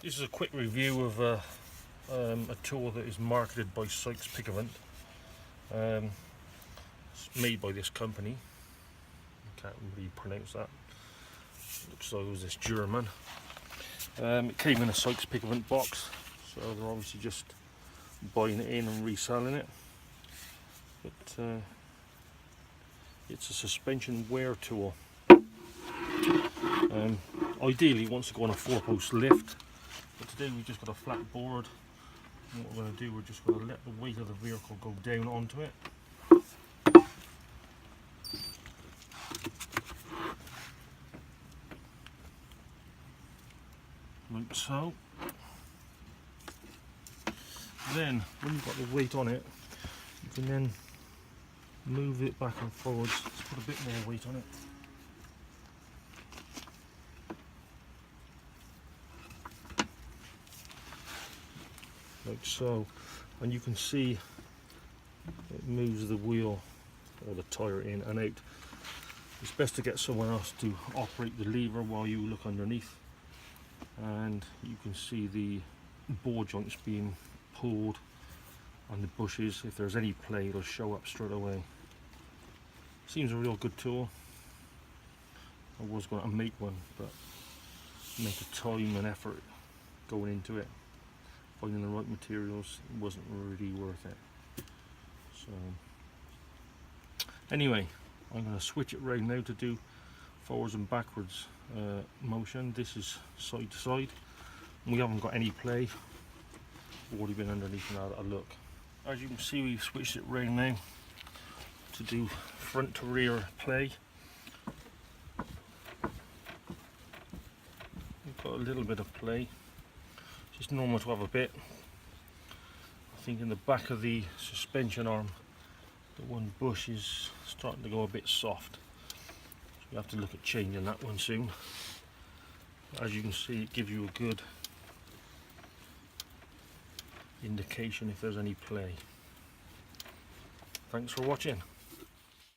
This is a quick review of a tool that is marketed by Sykes Pickavant. It's made by this company. I can't really pronounce that. Looks like it was this German. It came in a Sykes Pickavant box, so they're obviously just buying it in and reselling it. But it's a suspension wear tool. Ideally, it wants to go on a 4-post lift, but today we've just got a flat board. And what we're going to do, we're just going to let the weight of the vehicle go down onto it. Like so. Then, when you've got the weight on it, you can then move it back and forwards. Let's put a bit more weight on it. Like so, and you can see it moves the wheel or the tyre in and out. It's best to get someone else to operate the lever while you look underneath, and you can see the bore joints being pulled on the bushes. If there's any play, it'll show up straight away. Seems a real good tool. I was going to make one, but make the time and effort going into it, finding the right materials, wasn't really worth it. So anyway, I'm going to switch it right now to do forwards and backwards motion. This is side to side. We haven't got any play. We've already been underneath and had a look. As you can see, we've switched it right now to do front to rear play. We've got a little bit of play. It's normal to have a bit. I think in the back of the suspension arm, the one bush is starting to go a bit soft. So we have to look at changing that one soon. As you can see, it gives you a good indication if there's any play. Thanks for watching.